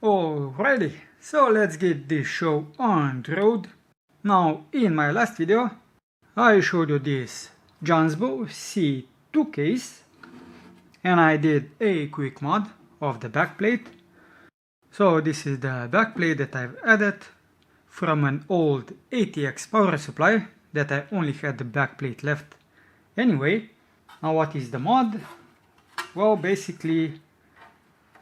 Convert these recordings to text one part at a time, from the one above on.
Alrighty, so let's get this show on the road. Now, in my last video, I showed you this Jonsbo C2 case, and I did a quick mod of the backplate. So this is the backplate that I've added from an old ATX power supply that I only had the backplate left anyway. Now what is the mod? Well, basically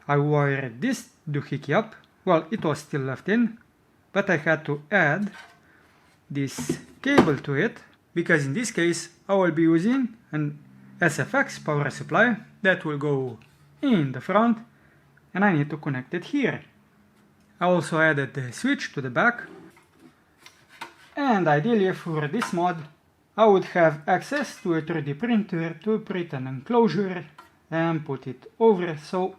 I wired this doohickey up. Well, it was still left in, but I had to add this cable to it, because in this case I will be using an SFX power supply that will go in the front, and I need to connect it here. I also added the switch to the back, and ideally for this mod I would have access to a 3D printer to print an enclosure and put it over, so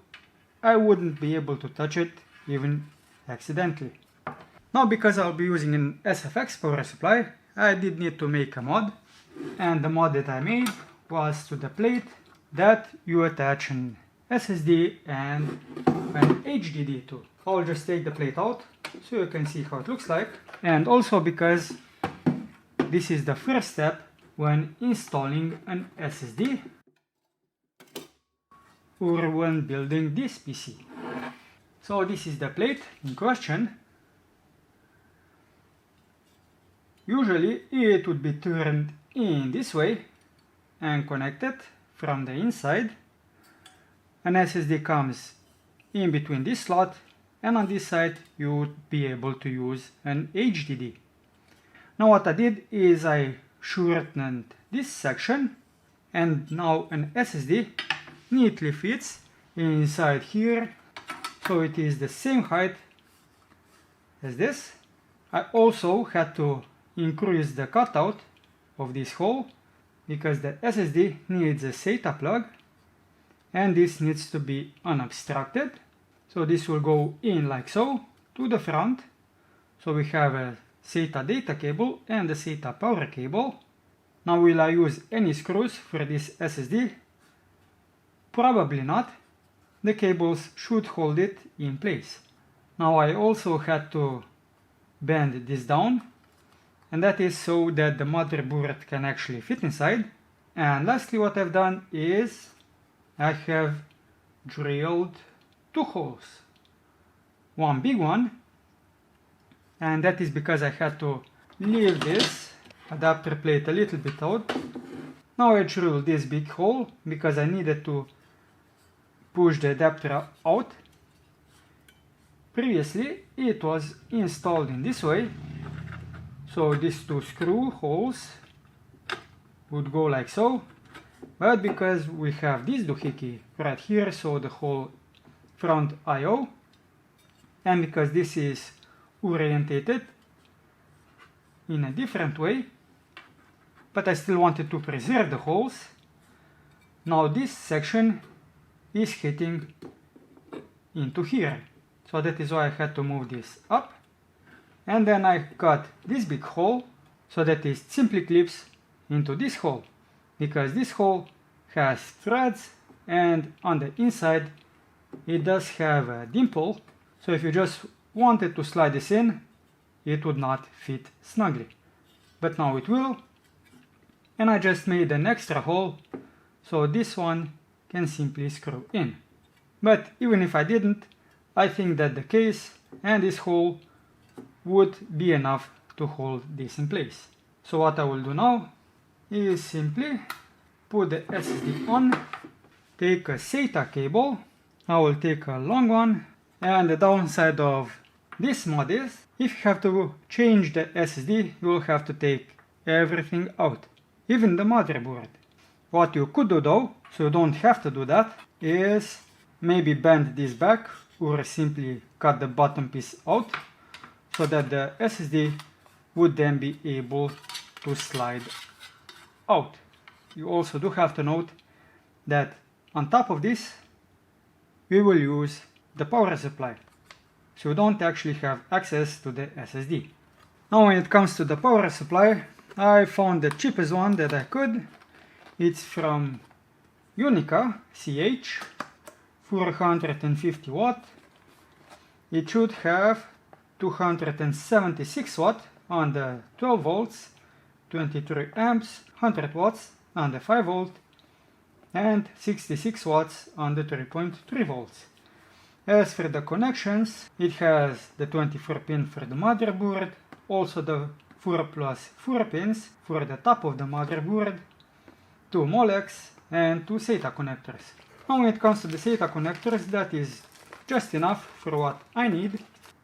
I wouldn't be able to touch it even accidentally. Now, because I'll be using an SFX power supply, I did need to make a mod, and the mod that I made was to the plate that you attach an SSD and an HDD to. I'll just take the plate out so you can see how it looks like, and also because this is the first step when installing an SSD or when building this PC. So this is the plate in question. Usually it would be turned in this way and connected from the inside. An SSD comes in between this slot, and on this side you would be able to use an HDD. Now what I did is I shortened this section, and now an SSD neatly fits inside here, so it is the same height as this. I also had to increase the cutout of this hole because the SSD needs a SATA plug, and this needs to be unobstructed. So this will go in like so to the front. So we have a SATA data cable and a SATA power cable. Now will I use any screws for this SSD? Probably not. The cables should hold it in place. Now I also had to bend this down, and that is so that the motherboard can actually fit inside. And lastly, what I've done is I have drilled two holes. One big one, and that is because I had to leave this adapter plate a little bit out. Now I drilled this big hole because I needed to push the adapter out. Previously it was installed in this way, so these two screw holes would go like so, but because we have this doohickey right here, so the whole front I/O, and because this is orientated in a different way, but I still wanted to preserve the holes, now this section is hitting into here. So that is why I had to move this up. And then I cut this big hole so that it simply clips into this hole, because this hole has threads, and on the inside it does have a dimple, so if you just wanted to slide this in, it would not fit snugly. But now it will, and I just made an extra hole so this one can simply screw in. But even if I didn't, I think that the case and this hole would be enough to hold this in place. So what I will do now is simply put the SSD on, take a SATA cable. I will take a long one, and the downside of this mod is if you have to change the SSD, you will have to take everything out, even the motherboard. What you could do though, so you don't have to do that, is maybe bend this back or simply cut the bottom piece out so that the SSD would then be able to slide out. You also do have to note that on top of this we will use the power supply, so you don't actually have access to the SSD. Now when it comes to the power supply, I found the cheapest one that I could. It's from Jonsbo CH, 450 watt. It should have 276 watt on the 12 volts, 23 amps, 100 watts on the 5 volt, and 66 watts on the 3.3 volts. As for the connections, it has the 24 pin for the motherboard, also the 4+4 pins for the top of the motherboard, 2 Molex and 2 SATA connectors. Now when it comes to the SATA connectors, that is just enough for what I need.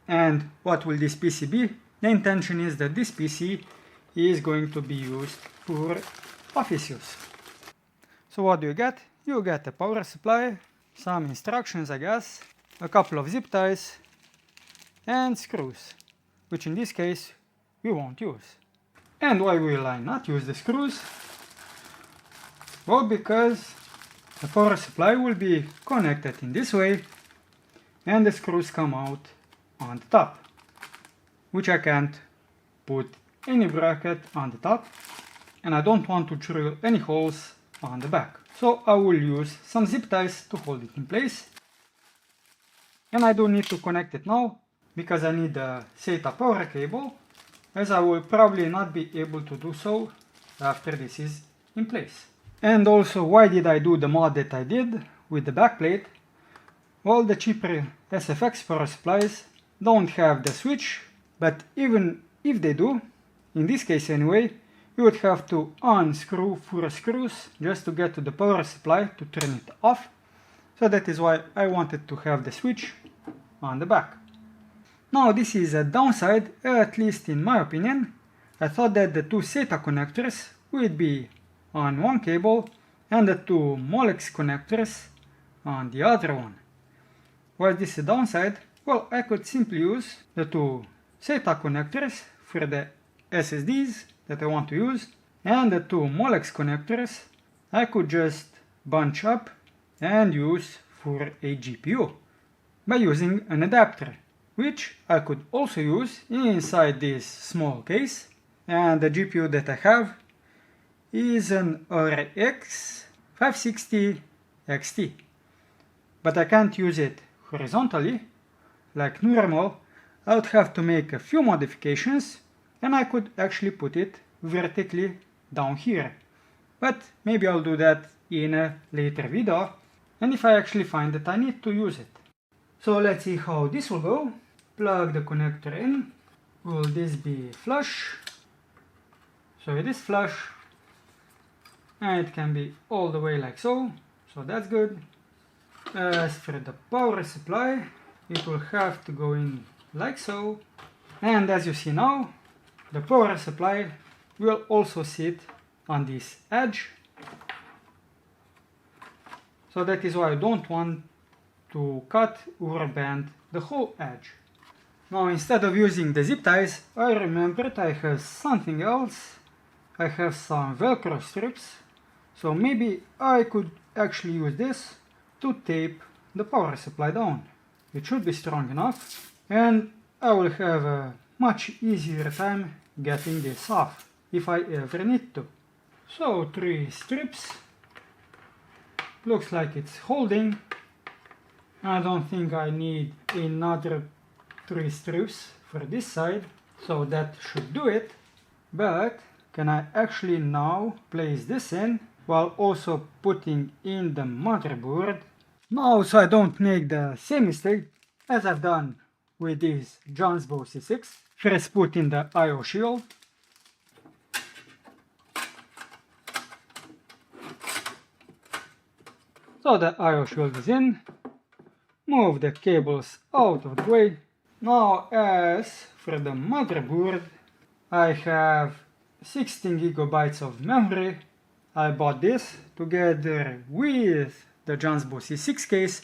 And what will this PC be? The intention is that this PC is going to be used for office use. So what do you get? You get a power supply, some instructions I guess, a couple of zip ties, and screws, which in this case we won't use. And why will I not use the screws? Well, because the power supply will be connected in this way and the screws come out on the top, which I can't put any bracket on the top, and I don't want to drill any holes on the back. So I will use some zip ties to hold it in place. And I don't need to connect it now because I need the SATA power cable, as I will probably not be able to do so after this is in place. And also, why did I do the mod that I did with the backplate? Well, the cheaper SFX power supplies don't have the switch, but even if they do, in this case anyway, you would have to unscrew 4 screws just to get to the power supply to turn it off. So that is why I wanted to have the switch on the back. Now this is a downside, at least in my opinion. I thought that the 2 SATA connectors would be on one cable and the 2 Molex connectors on the other one. Why is this a downside? Well, I could simply use the 2 SATA connectors for the SSDs that I want to use, and the 2 Molex connectors I could just bunch up and use for a GPU by using an adapter, which I could also use inside this small case. And the GPU that I have is an RX 560 XT, but I can't use it horizontally like normal. I would have to make a few modifications and I could actually put it vertically down here, but maybe I'll do that in a later video and if I actually find that I need to use it. So let's see how this will go. Plug the connector in. Will this be flush? So it is flush and it can be all the way like so, so that's good. As for the power supply, it will have to go in like so, and as you see now, the power supply will also sit on this edge, so that is why I don't want to cut or bend the whole edge. Now instead of using the zip ties, I remembered I have something else. I have some velcro strips, so maybe I could actually use this to tape the power supply down. It should be strong enough and I will have a much easier time getting this off if I ever need to. So 3 strips, looks like it's holding. I don't think I need another 3 strips for this side, so that should do it. But can I actually now place this in while also putting in the motherboard? Now, so I don't make the same mistake as I've done with this Jonsbo C2. First put in the I/O shield. So the I/O shield is in. Move the cables out of the way. Now as for the motherboard, I have 16 gigabytes of memory. I bought this together with the Jonsbo C6 case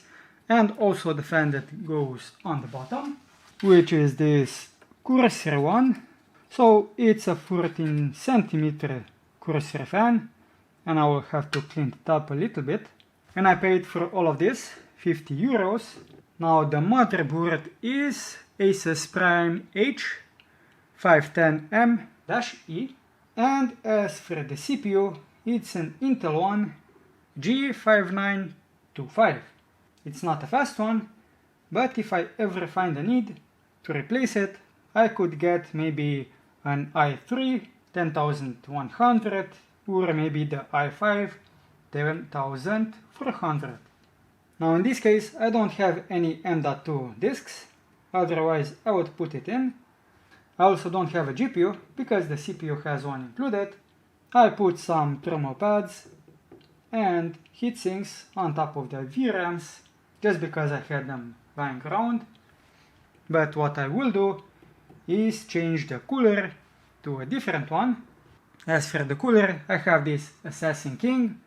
and also the fan that goes on the bottom, which is this Cursor one. So it's a 14 centimeter Cursor fan and I will have to clean it up a little bit. And I paid for all of this 50 euros. Now the motherboard is Asus Prime H510M-E. And as for the CPU, it's an Intel one G5925. It's not a fast one, but if I ever find a need to replace it, I could get maybe an i3 10100 or maybe the i5 10400. Now in this case I don't have any M.2 disks, otherwise I would put it in. I also don't have a GPU because the CPU has one included. I put some thermal pads and heatsinks on top of the VRAMs just because I had them lying around. But what I will do is change the cooler to a different one. As for the cooler, I have this Assassin King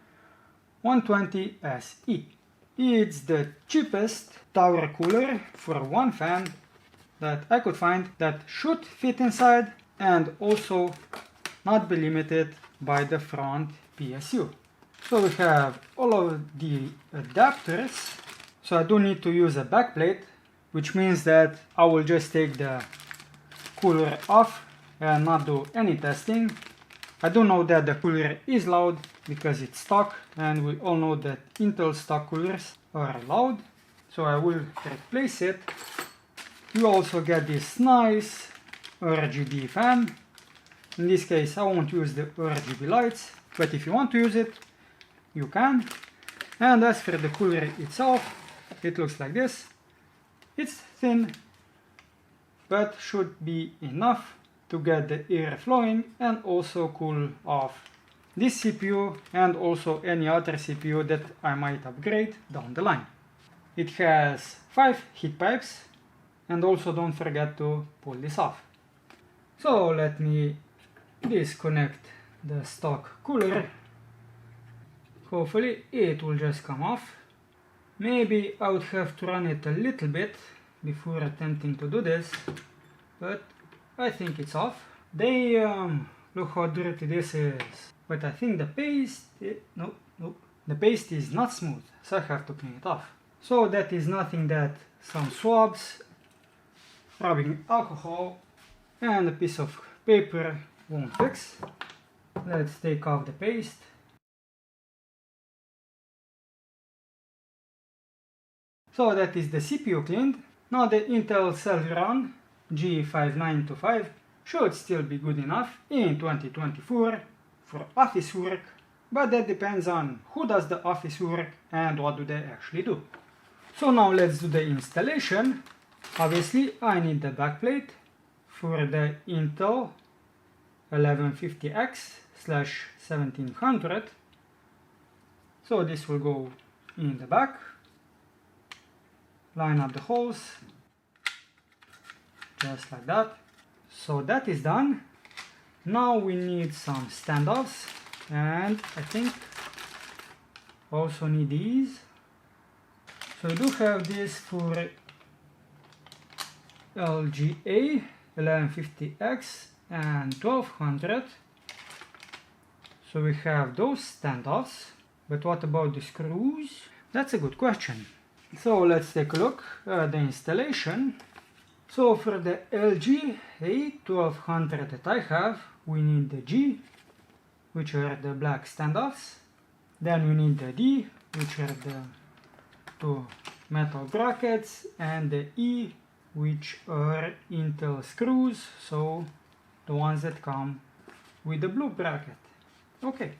120 SE. It's the cheapest tower cooler for one fan that I could find that should fit inside and also not be limited by the front PSU. So we have all of the adapters. So I do need to use a backplate, which means that I will just take the cooler off and not do any testing. I do know that the cooler is loud because it's stock, and we all know that Intel stock coolers are loud, so I will replace it. You also get this nice RGB fan. In this case I won't use the RGB lights, but if you want to use it, you can. And as for the cooler itself, it looks like this. It's thin, but should be enough to get the air flowing and also cool off this CPU and also any other CPU that I might upgrade down the line. It has 5 heat pipes, and also don't forget to pull this off. So let me disconnect the stock cooler. Hopefully it will just come off. Maybe I would have to run it a little bit before attempting to do this, but I think it's off. Damn, look how dirty this is. But I think the paste, the paste is not smooth, so I have to clean it off. So that is nothing that some swabs, rubbing alcohol and a piece of paper won't fix. Let's take off the paste. So that is the CPU cleaned. Now the Intel Celeron G5925 should still be good enough in 2024 for office work, but that depends on who does the office work and what do they actually do. So now let's do the installation. Obviously I need the backplate for the Intel 1150X/1700. So this will go in the back. Line up the holes, just like that. So that is done. Now we need some standoffs, and I think also need these. So we do have this for LGA 1150X and 1200. So we have those standoffs, but what about the screws? That's a good question. So let's take a look at the installation. So for the LG A1200 that I have, we need the G, which are the black standoffs. Then we need the D, which are the two metal brackets, and the E, which are Intel screws, so the ones that come with the blue bracket. Okay,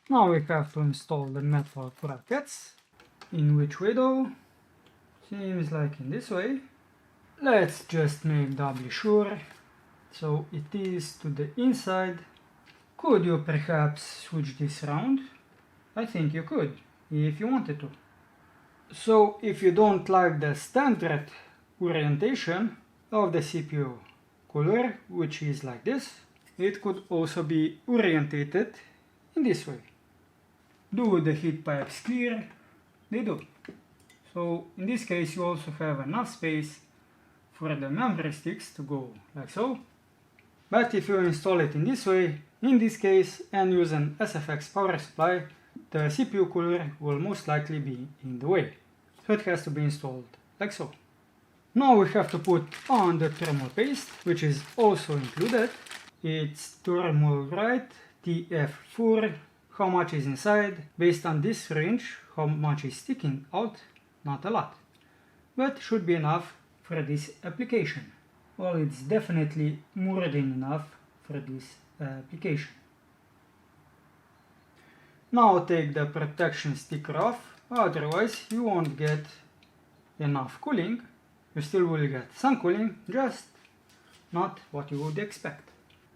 now we have to install the metal brackets. In which way though? Seems like in this way. Let's just make doubly sure. So it is to the inside. Could you perhaps switch this around? I think you could, if you wanted to. So if you don't like the standard orientation of the CPU cooler, which is like this, it could also be orientated in this way. Do the heat pipes clear? They do. So in this case you also have enough space for the memory sticks to go like so. But if you install it in this way, in this case, and use an SFX power supply, the CPU cooler will most likely be in the way. So it has to be installed like so. Now we have to put on the thermal paste, which is also included. it's thermal right, TF4, how much is inside. Based on this range, how much is sticking out, not a lot, but should be enough for this application. Well, it's definitely more than enough for this application. Now take the protection sticker off, otherwise you won't get enough cooling. You still will get some cooling, just not what you would expect.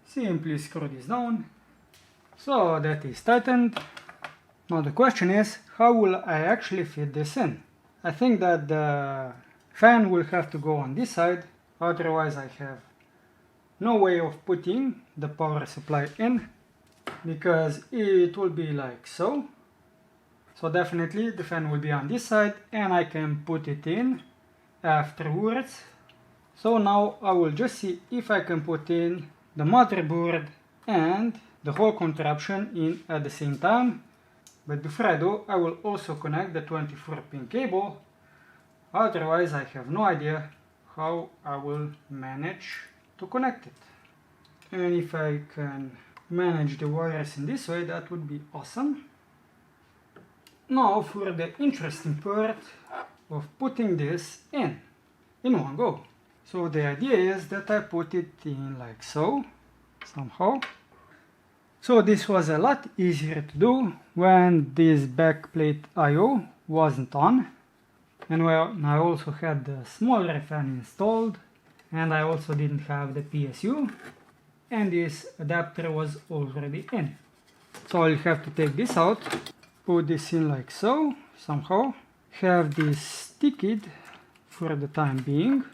Simply screw this down, so that is tightened. Now the question is, how will I actually fit this in? I think that the fan will have to go on this side, otherwise I have no way of putting the power supply in, because it will be like so. So definitely the fan will be on this side and I can put it in afterwards. So now I will just see if I can put in the motherboard and the whole contraption in at the same time. But before I do, I will also connect the 24-pin cable, otherwise I have no idea how I will manage to connect it. And if I can manage the wires in this way, that would be awesome. Now for the interesting part of putting this in one go. So the idea is that I put it in like so, somehow. So this was a lot easier to do when this backplate I/O wasn't on, and when I also had the smaller fan installed, and I also didn't have the PSU, and this adapter was already in. So I'll have to take this out, put this in like so, somehow, have this sticked for the time being,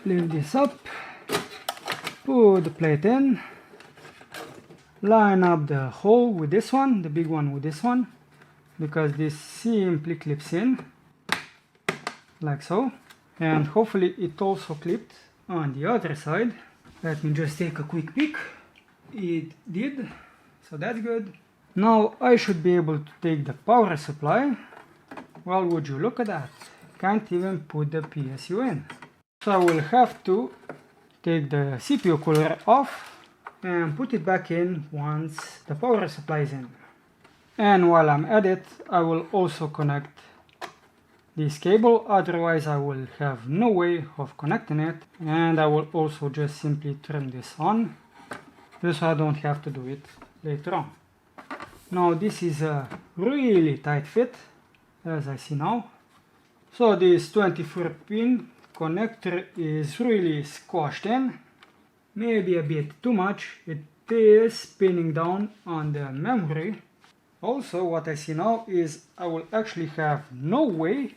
lift this up, put the plate in, line up the hole with this one, the big one with this one, because this simply clips in like so, and hopefully it also clipped on the other side. Let me just take a quick peek. It did, so that's good. Now I should be able to take the power supply. Well, would you look at that, can't even put the PSU in. So I will have to take the CPU cooler off and put it back in once the power supply is in. And while I'm at it, I will also connect this cable, otherwise I will have no way of connecting it, and I will also just simply turn this on, just so I don't have to do it later on. Now this is a really tight fit, as I see now. So this 24-pin connector is really squashed in, maybe a bit too much. It is spinning down on the memory. Also what I see now is I will actually have no way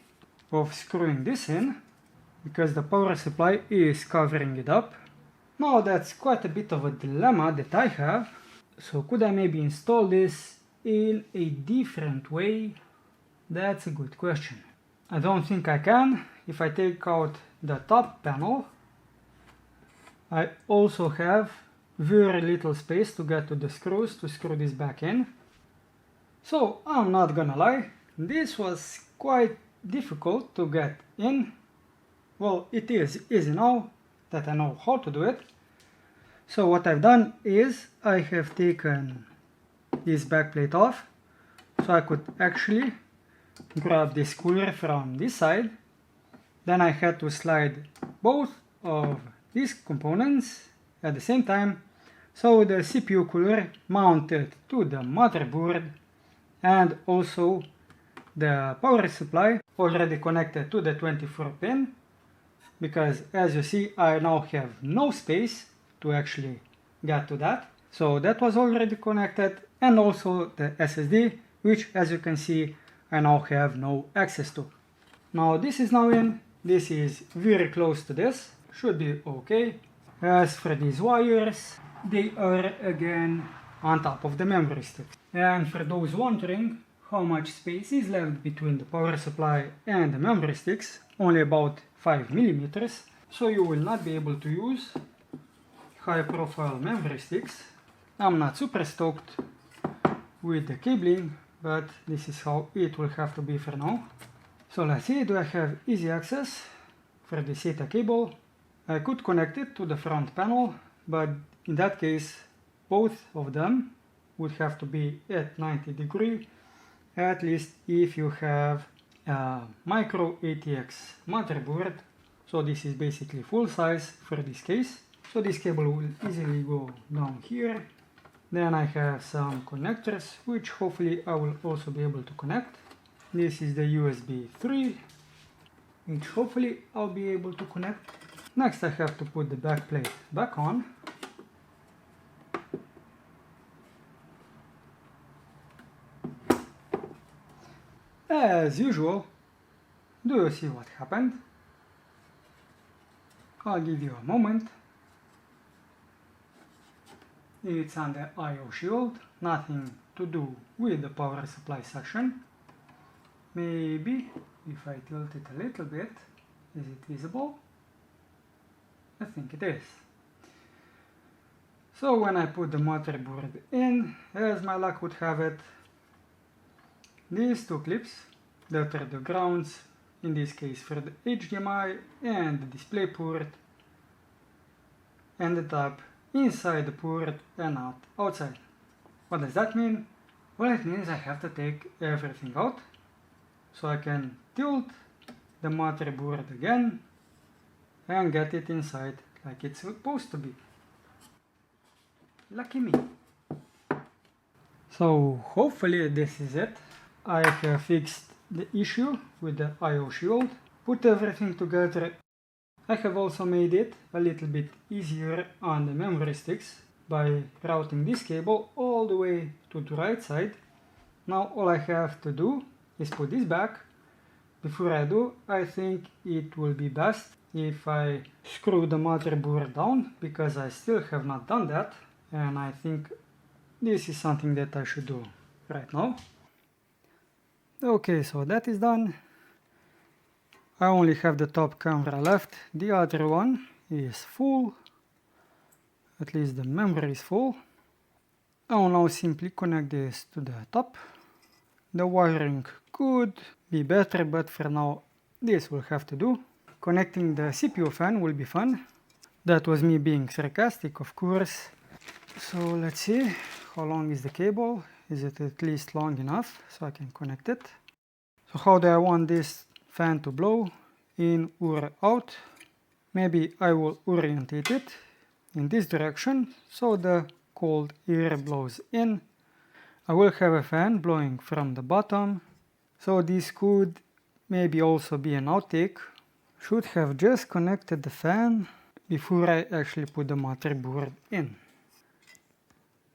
of screwing this in, because the power supply is covering it up. Now that's quite a bit of a dilemma that I have. So could I maybe install this in a different way? That's a good question. I don't think I can. If I take out the top panel, I also have very little space to get to the screws to screw this back in. So I'm not gonna lie, this was quite difficult to get in. Well, it is easy now that I know how to do it. So what I've done is I have taken this backplate off, so I could actually grab this cooler from this side. Then I had to slide both of these components at the same time, so the CPU cooler mounted to the motherboard, and also the power supply already connected to the 24-pin, because as you see I now have no space to actually get to that. So that was already connected, and also the SSD, which as you can see I now have no access to. Now this is now in, this is very close to this, should be okay. As for these wires, they are again on top of the memory stick. And for those wondering how much space is left between the power supply and the memory sticks, only about 5 mm, so you will not be able to use high profile memory sticks. I'm not super stoked with the cabling, but this is how it will have to be for now. So let's see, do I have easy access for the SATA cable? I could connect it to the front panel, but in that case both of them would have to be at 90 degrees, at least if you have a micro ATX motherboard. So this is basically full size for this case. So this cable will easily go down here. Then I have some connectors which hopefully I will also be able to connect. This is the USB 3 which hopefully I'll be able to connect. Next I have to put the back plate back on. As usual, do you see what happened? I'll give you a moment. It's under I/O shield, nothing to do with the power supply section. Maybe if I tilt it a little bit, is it visible? I think it is. So when I put the motherboard in, as my luck would have it, these two clips that are the grounds, in this case for the HDMI and the display port, ended up inside the port and not outside. What does that mean? Well, it means I have to take everything out so I can tilt the motherboard again and get it inside like it's supposed to be. Lucky me. So hopefully this is it. I have fixed the issue with the I/O shield, put everything together. I have also made it a little bit easier on the memory sticks by routing this cable all the way to the right side. Now all I have to do is put this back. Before I do, I think it will be best if I screw the motherboard down, because I still have not done that, and I think this is something that I should do right now. Okay, so that is done. I only have the top camera left, the other one is full, at least the memory is full. I will now simply connect this to the top. The wiring could be better, but for now this will have to do. Connecting the CPU fan will be fun. That was me being sarcastic, of course. So let's see, how long is the cable? Is it at least long enough so I can connect it? So how do I want this fan to blow? In or out? Maybe I will orientate it in this direction so the cold air blows in. I will have a fan blowing from the bottom, so this could maybe also be an outtake. Should have just connected the fan before I actually put the motherboard in.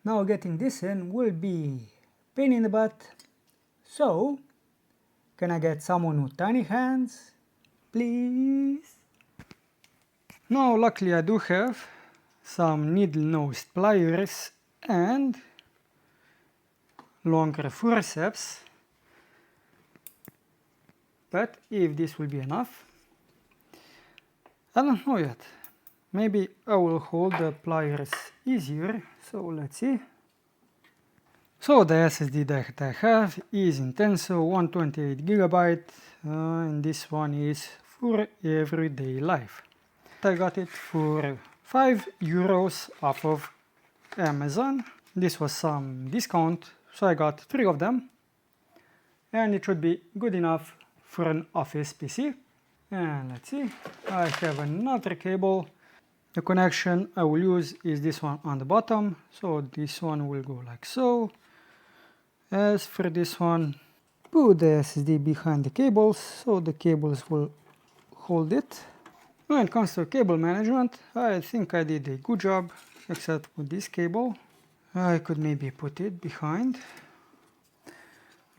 Now getting this in will be pain in the butt. So, can I get someone with tiny hands? Please? Now luckily I do have some needle-nosed pliers and longer forceps. But if this will be enough, I don't know yet. Maybe I will hold the pliers easier, so let's see. So the SSD that I have is Intenso 128 GB, and this one is for everyday life. I got it for €5 off of Amazon. This was some discount, so I got 3 of them, and it should be good enough for an office PC. And let's see, I have another cable. The connection I will use is this one on the bottom, so this one will go like so. As for this one, put the SSD behind the cables, so the cables will hold it. When it comes to cable management, I think I did a good job, except with this cable. I could maybe put it behind,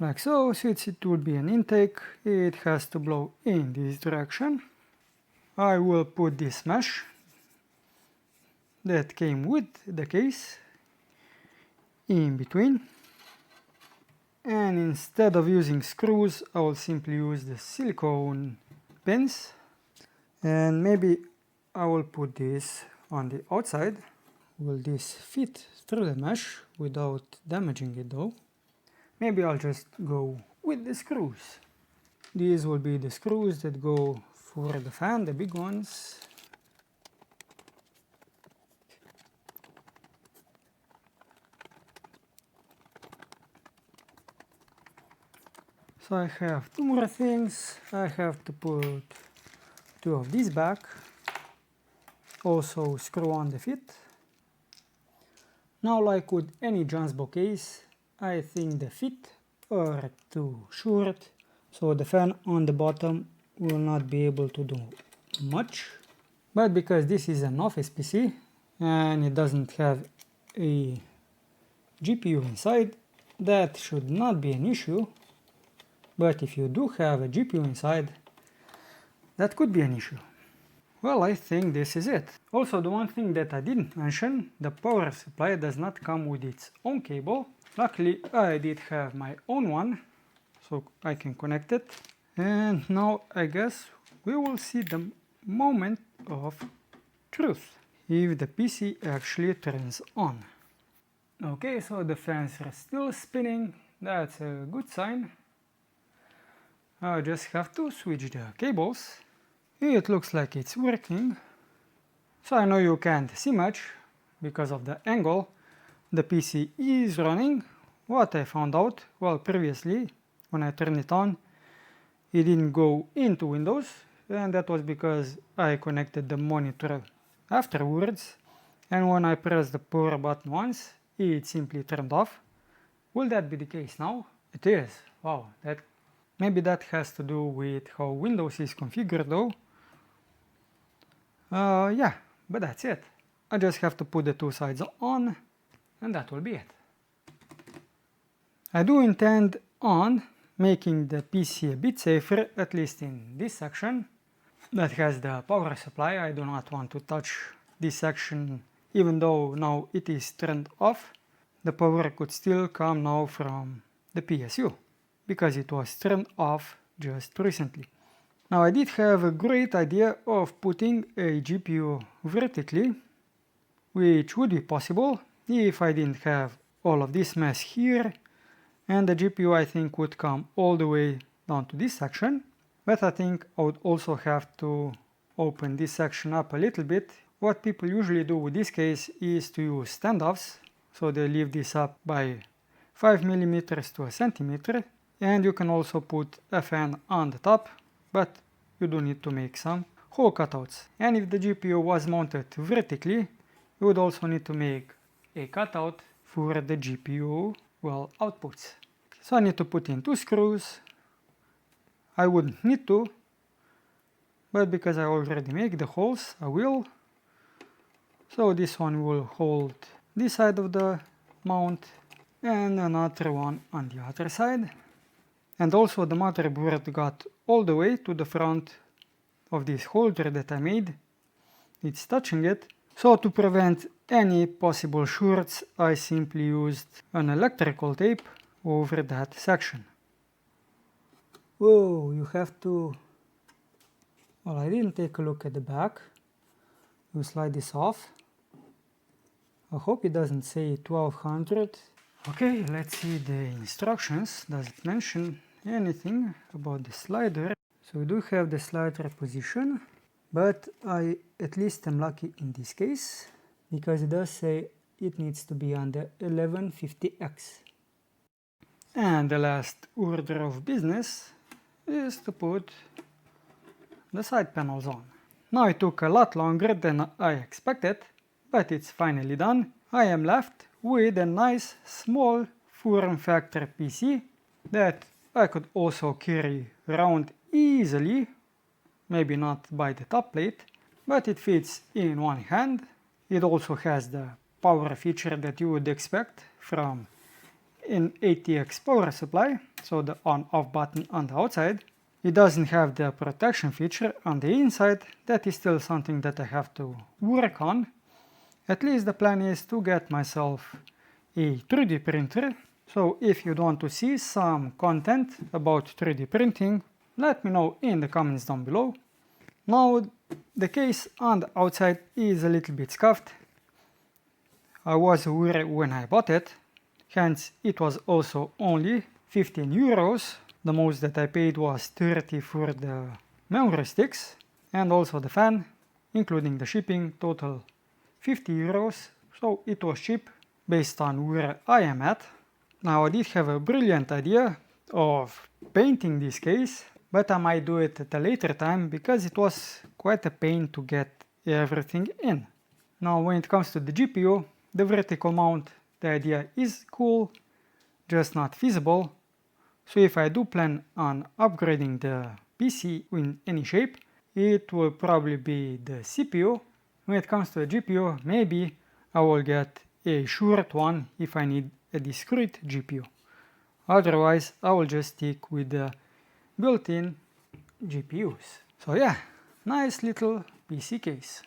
like so, since it would be an intake, it has to blow in this direction. I will put this mesh that came with the case in between. And instead of using screws, I will simply use the silicone pins. And maybe I will put this on the outside. Will this fit through the mesh without damaging it though? Maybe I'll just go with the screws. These will be the screws that go for the fan, the big ones. So I have two more things. I have to put two of these back. Also screw on the fit. Now, like with any Jonsbo case, I think the fit are too short, so the fan on the bottom will not be able to do much. But because this is an office PC and it doesn't have a GPU inside, that should not be an issue. But if you do have a GPU inside, that could be an issue. Well, I think this is it. Also, the one thing that I didn't mention, the power supply does not come with its own cable. Luckily, I did have my own one, so I can connect it. And now I guess we will see the moment of truth, if the PC actually turns on. Okay, so the fans are still spinning. That's a good sign. I just have to switch the cables. It looks like it's working. So I know you can't see much because of the angle. The PC is running. What I found out, well, previously when I turned it on, it didn't go into Windows, and that was because I connected the monitor afterwards, and when I pressed the power button once, it simply turned off. Will that be the case now? It is. Wow, maybe that has to do with how Windows is configured though. Yeah, but that's it. I just have to put the two sides on, and that will be it. I do intend on making the PC a bit safer, at least in this section that has the power supply. I do not want to touch this section, even though now it is turned off. The power could still come now from the PSU, because it was turned off just recently. Now I did have a great idea of putting a GPU vertically, which would be possible if I didn't have all of this mess here, and the GPU I think would come all the way down to this section. But I think I would also have to open this section up a little bit. What people usually do with this case is to use standoffs, so they leave this up by 5 mm to a centimeter, and you can also put a fan on the top, but you do need to make some hole cutouts. And if the GPU was mounted vertically, you would also need to make a cutout for the GPU, well, outputs. So I need to put in two screws. I wouldn't need to, but because I already make the holes, I will. So this one will hold this side of the mount and another one on the other side. And also the motherboard got all the way to the front of this holder that I made. It's touching it. So to prevent any possible shorts, I simply used an electrical tape over that section. Whoa, you have to... Well, I didn't take a look at the back. You slide this off. I hope it doesn't say 1200. Okay, let's see the instructions. Does it mention anything about the slider? So we do have the slider position, but I at least am lucky in this case, because it does say it needs to be on the 1150X. And the last order of business is to put the side panels on. Now it took a lot longer than I expected, but it's finally done. I am left with a nice small form factor PC that I could also carry around easily, maybe not by the top plate, but it fits in one hand. It also has the power feature that you would expect from an ATX power supply, so the on-off button on the outside. It doesn't have the protection feature on the inside. That is still something that I have to work on. At least the plan is to get myself a 3D printer. So if you want to see some content about 3D printing, let me know in the comments down below. Now the case on the outside is a little bit scuffed. I was aware when I bought it, hence it was also only 15 euros. The most that I paid was 30 for the memory sticks and also the fan, including the shipping, total 50 euros. So it was cheap based on where I am at. Now I did have a brilliant idea of painting this case, but I might do it at a later time because it was quite a pain to get everything in. Now when it comes to the GPU, the vertical mount, the idea is cool, just not feasible. So if I do plan on upgrading the PC in any shape, it will probably be the CPU. When it comes to the GPU, maybe I will get a short one if I need a discrete GPU. Otherwise, I will just stick with the built-in GPUs. So yeah, nice little PC case.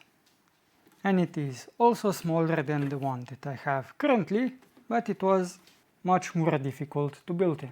And it is also smaller than the one that I have currently, but it was much more difficult to build in.